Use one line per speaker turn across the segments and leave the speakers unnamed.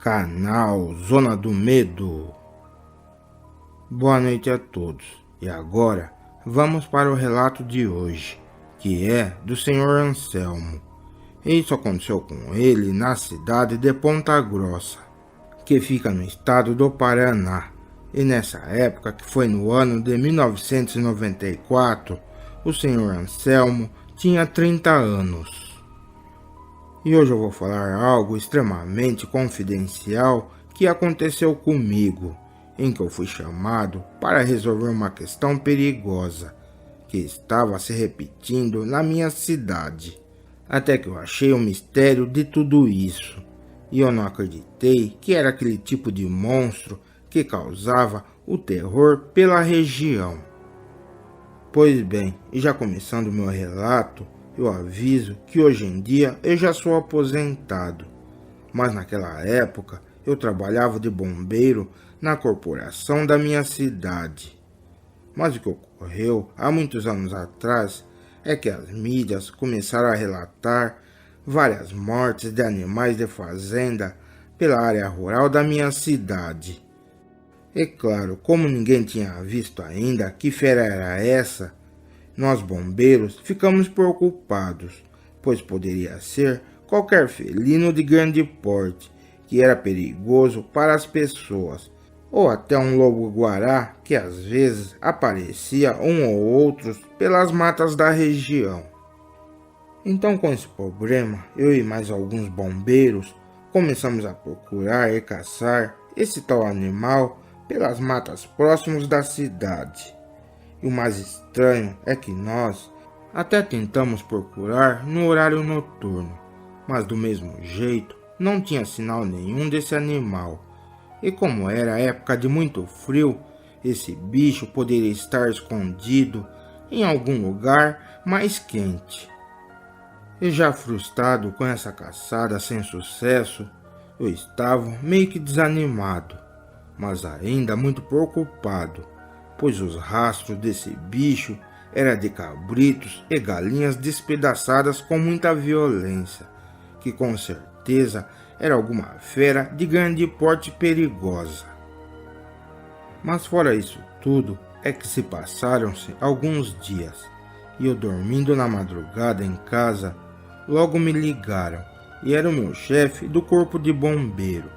Canal Zona do Medo. Boa noite a todos. E agora vamos para o relato de hoje, que é do Sr. Anselmo. Isso aconteceu com ele na cidade de Ponta Grossa, que fica no estado do Paraná. E nessa época, que foi no ano de 1994, o Sr. Anselmo tinha 30 anos. E hoje eu vou falar algo extremamente confidencial que aconteceu comigo, em que eu fui chamado para resolver uma questão perigosa que estava se repetindo na minha cidade. Até que eu achei o mistério de tudo isso, e eu não acreditei que era aquele tipo de monstro que causava o terror pela região. Pois bem, e já começando meu relato, eu aviso que hoje em dia eu já sou aposentado, mas naquela época eu trabalhava de bombeiro na corporação da minha cidade. Mas o que ocorreu há muitos anos atrás é que as mídias começaram a relatar várias mortes de animais de fazenda pela área rural da minha cidade. E claro, como ninguém tinha visto ainda que fera era essa, nós bombeiros ficamos preocupados, pois poderia ser qualquer felino de grande porte, que era perigoso para as pessoas, ou até um lobo-guará que às vezes aparecia um ou outros pelas matas da região. Então, com esse problema, eu e mais alguns bombeiros começamos a procurar e caçar esse tal animal pelas matas próximas da cidade. E o mais estranho é que nós até tentamos procurar no horário noturno, mas do mesmo jeito não tinha sinal nenhum desse animal. E como era época de muito frio, esse bicho poderia estar escondido em algum lugar mais quente. E já frustrado com essa caçada sem sucesso, eu estava meio que desanimado, mas ainda muito preocupado, pois os rastros desse bicho eram de cabritos e galinhas despedaçadas com muita violência, que com certeza era alguma fera de grande porte perigosa. Mas fora isso tudo, é que se passaram-se alguns dias, e eu dormindo na madrugada em casa, logo me ligaram, e era o meu chefe do corpo de bombeiro,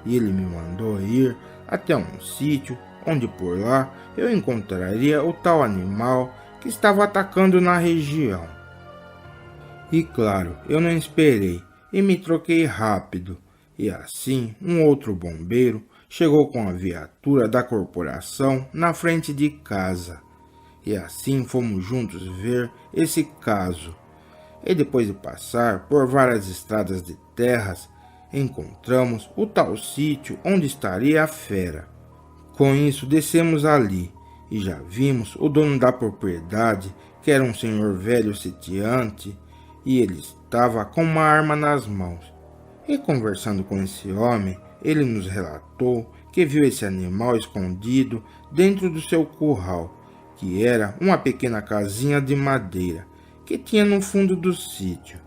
e ele me mandou ir até um sítio onde por lá eu encontraria o tal animal que estava atacando na região. E claro, eu não esperei e me troquei rápido, e assim um outro bombeiro chegou com a viatura da corporação na frente de casa, e assim fomos juntos ver esse caso. E depois de passar por várias estradas de terras, encontramos o tal sítio onde estaria a fera. Com isso, descemos ali e já vimos o dono da propriedade, que era um senhor velho sitiante, e ele estava com uma arma nas mãos. E conversando com esse homem, ele nos relatou que viu esse animal escondido dentro do seu curral, que era uma pequena casinha de madeira que tinha no fundo do sítio.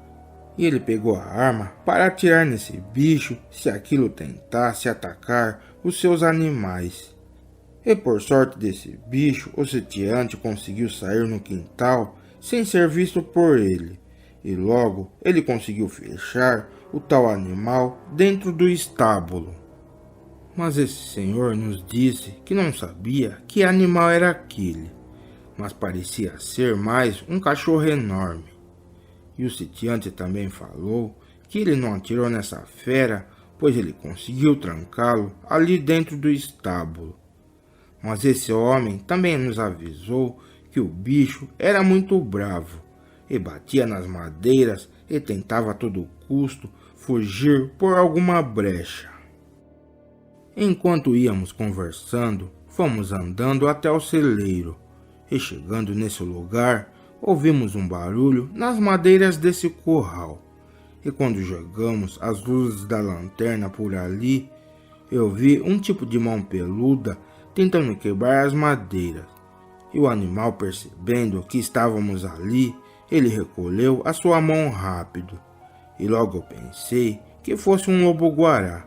E ele pegou a arma para atirar nesse bicho se aquilo tentasse atacar os seus animais. E por sorte desse bicho, o sitiante conseguiu sair no quintal sem ser visto por ele, e logo ele conseguiu fechar o tal animal dentro do estábulo. Mas esse senhor nos disse que não sabia que animal era aquele, mas parecia ser mais um cachorro enorme. E o sitiante também falou que ele não atirou nessa fera, pois ele conseguiu trancá-lo ali dentro do estábulo. Mas esse homem também nos avisou que o bicho era muito bravo, e batia nas madeiras e tentava a todo custo fugir por alguma brecha. Enquanto íamos conversando, fomos andando até o celeiro, e chegando nesse lugar, ouvimos um barulho nas madeiras desse curral. E quando jogamos as luzes da lanterna por ali, eu vi um tipo de mão peluda tentando quebrar as madeiras. E o animal, percebendo que estávamos ali, ele recolheu a sua mão rápido. E logo eu pensei que fosse um lobo-guará.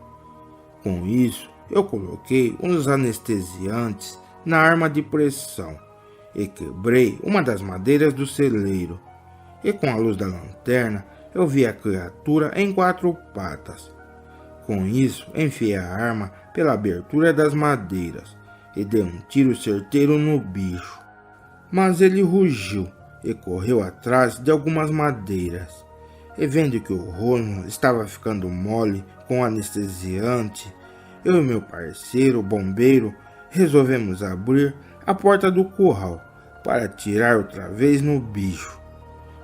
Com isso, eu coloquei uns anestesiantes na arma de pressão e quebrei uma das madeiras do celeiro. E com a luz da lanterna, eu vi a criatura em 4 patas. Com isso, enfiei a arma pela abertura das madeiras e dei um tiro certeiro no bicho. Mas ele rugiu e correu atrás de algumas madeiras. E vendo que o rosno estava ficando mole com o anestesiante, eu e meu parceiro, o bombeiro, resolvemos abrir a porta do curral para atirar outra vez no bicho,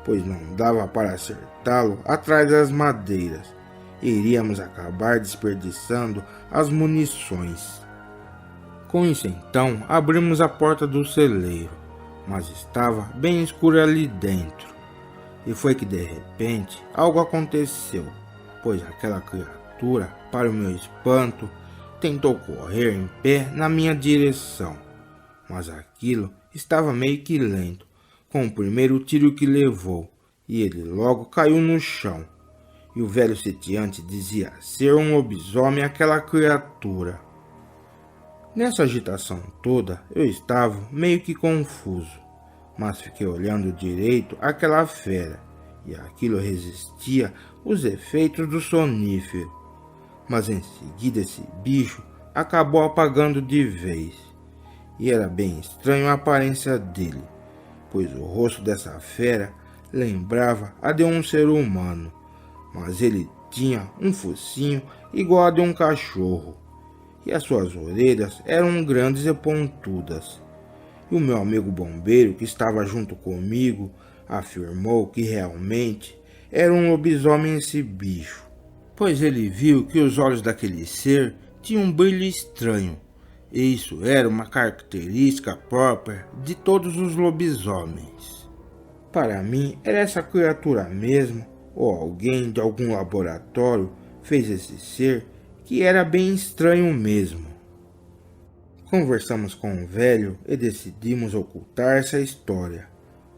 pois não dava para acertá-lo atrás das madeiras. Iríamos acabar desperdiçando as munições. Com isso então, abrimos a porta do celeiro, mas estava bem escuro ali dentro. E foi que de repente algo aconteceu, pois aquela criatura, para o meu espanto, tentou correr em pé na minha direção. Mas aquilo estava meio que lento, com o primeiro tiro que levou, e ele logo caiu no chão. E o velho sitiante dizia ser um lobisomem aquela criatura. Nessa agitação toda, eu estava meio que confuso, mas fiquei olhando direito aquela fera, e aquilo resistia os efeitos do sonífero. Mas em seguida esse bicho acabou apagando de vez, e era bem estranho a aparência dele, pois o rosto dessa fera lembrava a de um ser humano, mas ele tinha um focinho igual a de um cachorro, e as suas orelhas eram grandes e pontudas. E o meu amigo bombeiro, que estava junto comigo, afirmou que realmente era um lobisomem esse bicho, pois ele viu que os olhos daquele ser tinham um brilho estranho, e isso era uma característica própria de todos os lobisomens. Para mim, era essa criatura mesmo, ou alguém de algum laboratório fez esse ser que era bem estranho mesmo. Conversamos com o velho e decidimos ocultar essa história,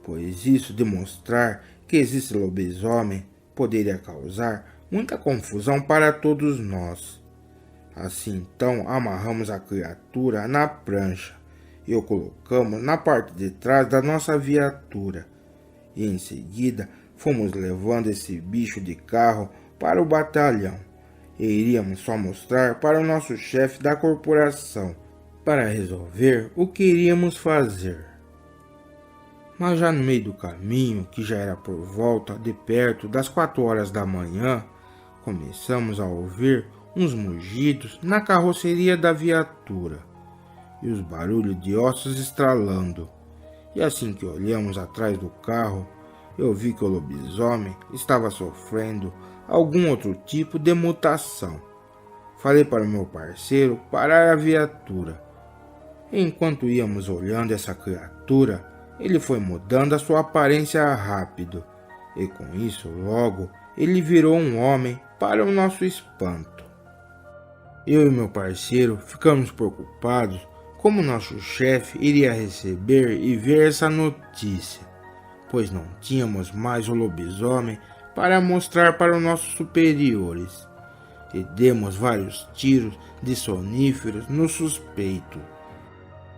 pois isso de mostrar que existe lobisomem poderia causar muita confusão para todos nós. Assim então amarramos a criatura na prancha e o colocamos na parte de trás da nossa viatura, e em seguida fomos levando esse bicho de carro para o batalhão, e iríamos só mostrar para o nosso chefe da corporação para resolver o que iríamos fazer. Mas já no meio do caminho, que já era por volta de perto das 4 horas da manhã, começamos a ouvir uns mugidos na carroceria da viatura e os barulhos de ossos estralando. E assim que olhamos atrás do carro, eu vi que o lobisomem estava sofrendo algum outro tipo de mutação. Falei para o meu parceiro parar a viatura. Enquanto íamos olhando essa criatura, ele foi mudando a sua aparência rápido, e com isso logo ele virou um homem para o nosso espanto. Eu e meu parceiro ficamos preocupados como nosso chefe iria receber e ver essa notícia, pois não tínhamos mais o lobisomem para mostrar para os nossos superiores, e demos vários tiros de soníferos no suspeito.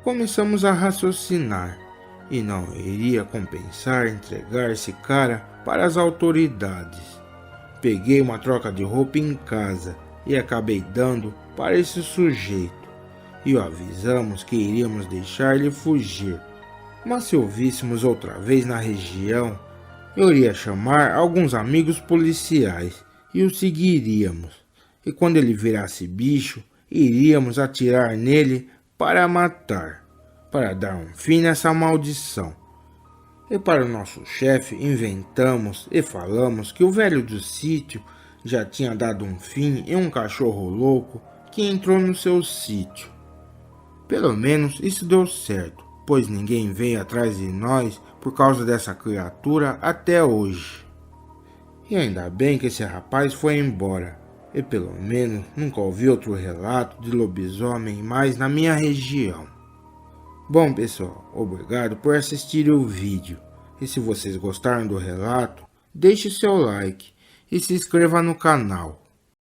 Começamos a raciocinar, e não iria compensar entregar esse cara para as autoridades. Peguei uma troca de roupa em casa e acabei dando para esse sujeito, e o avisamos que iríamos deixar ele fugir, mas se o víssemos outra vez na região, eu iria chamar alguns amigos policiais e o seguiríamos, e quando ele virasse bicho, iríamos atirar nele para matar, para dar um fim nessa maldição. E para o nosso chefe inventamos e falamos que o velho do sítio já tinha dado um fim em um cachorro louco que entrou no seu sítio. Pelo menos isso deu certo, pois ninguém veio atrás de nós por causa dessa criatura até hoje. E ainda bem que esse rapaz foi embora, e pelo menos nunca ouvi outro relato de lobisomem mais na minha região. Bom pessoal, obrigado por assistir o vídeo, e se vocês gostaram do relato, deixe seu like e se inscreva no canal.